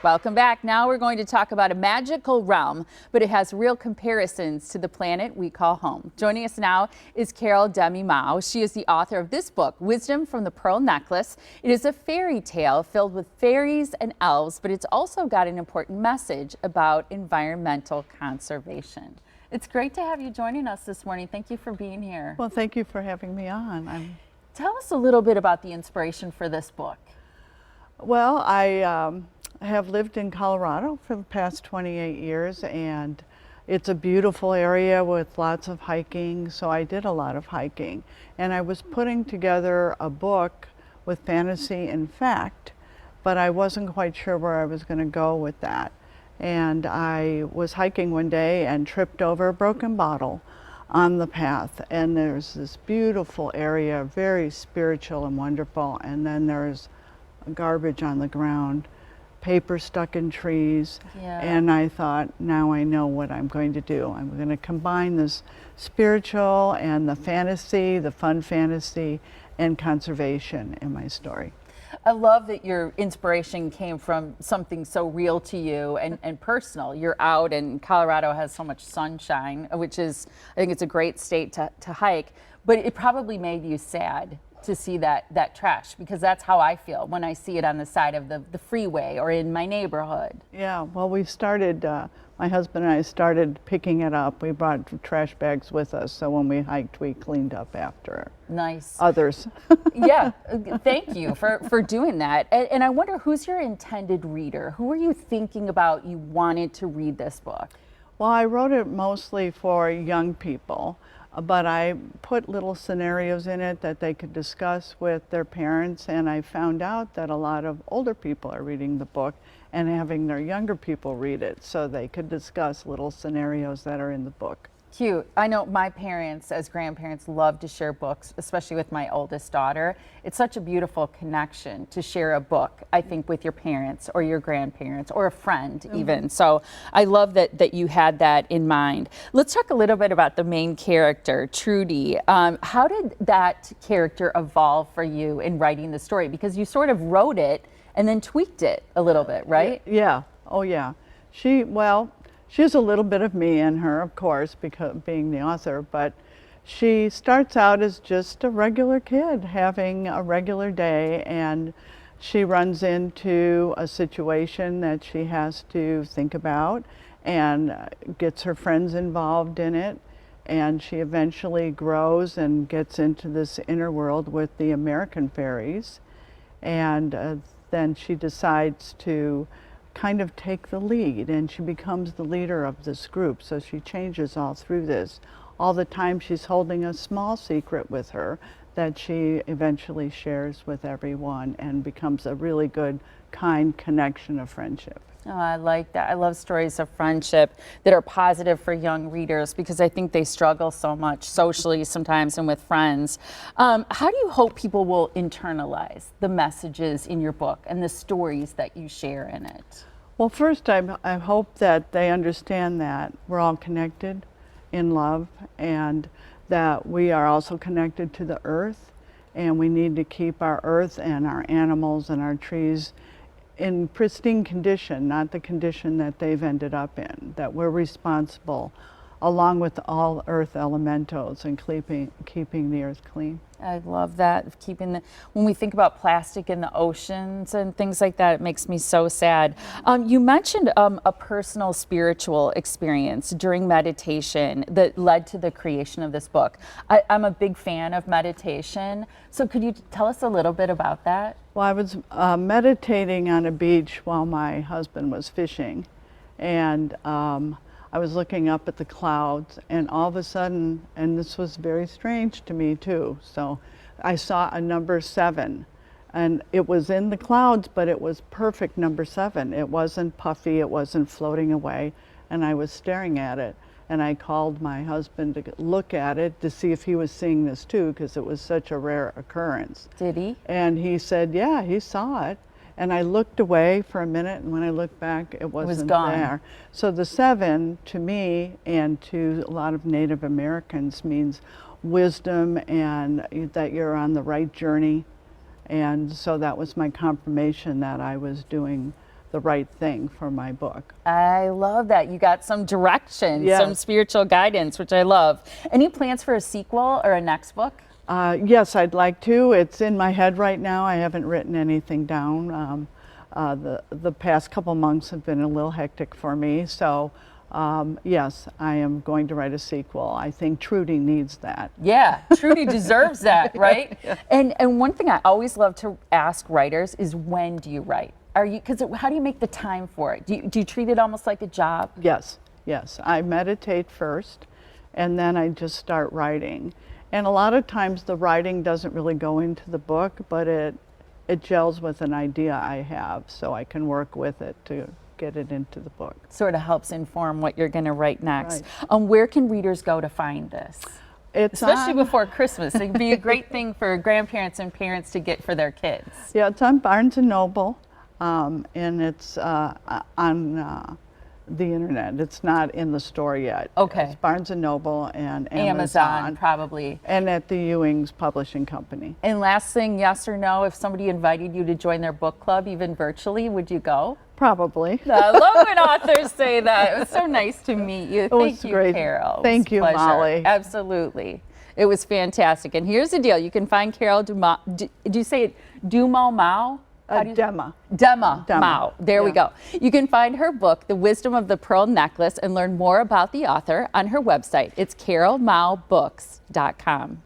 Welcome back. Now we're going to talk about a magical realm, but it has real comparisons to the planet we call home. Joining us now is Carol Demma Mau. She is the author of this book, Wisdom from the Pearl Necklace. It is a fairy tale filled with fairies and elves, but it's also got an important message about environmental conservation. It's great to have you joining us this morning. Thank you for being here. Well, thank you for having me on. Tell us a little bit about the inspiration for this book. Well, I have lived in Colorado for the past 28 years, and it's a beautiful area with lots of hiking, so I did a lot of hiking. And I was putting together a book with fantasy and fact, but I wasn't quite sure where I was going to go with that. And I was hiking one day and tripped over a broken bottle on the path, and there's this beautiful area, very spiritual and wonderful, and then there's garbage on the ground, paper stuck in trees. And I thought, now I know what I'm going to do. I'm going to combine this spiritual and the fantasy, the fun fantasy, and conservation in my story. I love that your inspiration came from something so real to you and personal. You're out, and Colorado has so much sunshine, which is, I think it's a great state to hike, but it probably made you sad to see that trash, because that's how I feel when I see it on the side of the freeway or in my neighborhood. Yeah, well, we started, my husband and I started picking it up. We brought trash bags with us, so when we hiked, we cleaned up after others. Yeah, thank you for doing that. And I wonder, who's your intended reader? Who are you thinking about you wanted to read this book? Well, I wrote it mostly for young people, but I put little scenarios in it that they could discuss with their parents, and I found out that a lot of older people are reading the book and having their younger people read it so they could discuss little scenarios that are in the book. Cute. I know my parents as grandparents love to share books, especially with my oldest daughter. It's such a beautiful connection to share a book, I think, with your parents or your grandparents or a friend even. So I love that you had that in mind. Let's talk a little bit about the main character, Trudy. How did that character evolve for you in writing the story? Because you sort of wrote it and then tweaked it a little bit, right? Yeah. Oh, yeah. She's a little bit of me in her, of course, because being the author, but she starts out as just a regular kid having a regular day, and she runs into a situation that she has to think about and gets her friends involved in it, and she eventually grows and gets into this inner world with the American fairies, and then she decides to kind of take the lead, and she becomes the leader of this group. So she changes all through this. All the time she's holding a small secret with her that she eventually shares with everyone and becomes a really good, kind connection of friendship. Oh, I like that. I love stories of friendship that are positive for young readers, because I think they struggle so much socially sometimes and with friends. How do you hope people will internalize the messages in your book and the stories that you share in it? Well, first, I hope that they understand that we're all connected in love, and that we are also connected to the earth, and we need to keep our earth and our animals and our trees in pristine condition, not the condition that they've ended up in, that we're responsible along with all earth elementals and keeping the earth clean. I love that, when we think about plastic in the oceans and things like that, it makes me so sad. You mentioned a personal spiritual experience during meditation that led to the creation of this book. I'm a big fan of meditation, so could you tell us a little bit about that? Well, I was meditating on a beach while my husband was fishing, and I was looking up at the clouds, and all of a sudden, and this was very strange to me too, so I saw a number 7, and it was in the clouds, but it was perfect number 7. It wasn't puffy, it wasn't floating away, and I was staring at it, and I called my husband to look at it to see if he was seeing this too, because it was such a rare occurrence. Did he? And he said, yeah, he saw it. And I looked away for a minute, and when I looked back, it wasn't there. So the 7, to me and to a lot of Native Americans, means wisdom and that you're on the right journey. And so that was my confirmation that I was doing the right thing for my book. I love that. You got some direction, Yes. some spiritual guidance, which I love. Any plans for a sequel or a next book? Yes, I'd like to. It's in my head right now. I haven't written anything down. The past couple months have been a little hectic for me, so yes, I am going to write a sequel. I think Trudy needs that. Yeah, Trudy deserves that, right? And one thing I always love to ask writers is, when do you write? Because how do you make the time for it? Do you treat it almost like a job? Yes, yes. I meditate first, and then I just start writing. And a lot of times the writing doesn't really go into the book, but it gels with an idea I have, so I can work with it to get it into the book. Sort of helps inform what you're going to write next. Right. Where can readers go to find this? Especially before Christmas. It would be a great thing for grandparents and parents to get for their kids. Yeah, it's on Barnes & Noble, and it's on the internet. It's not in the store yet. Okay. It's Barnes & Noble and Amazon, probably. And at the Ewing's Publishing Company. And last thing, yes or no, if somebody invited you to join their book club, even virtually, would you go? Probably. I love when authors say that. It was so nice to meet you. Thank you, great. Carol. Thank you, Molly. Absolutely. It was fantastic. And here's the deal. You can find Carol Demma, do you say it Demma Mau? Demma. Demma Mau. There we go. You can find her book, The Wisdom of the Pearl Necklace, and learn more about the author on her website. It's carolmaubooks.com.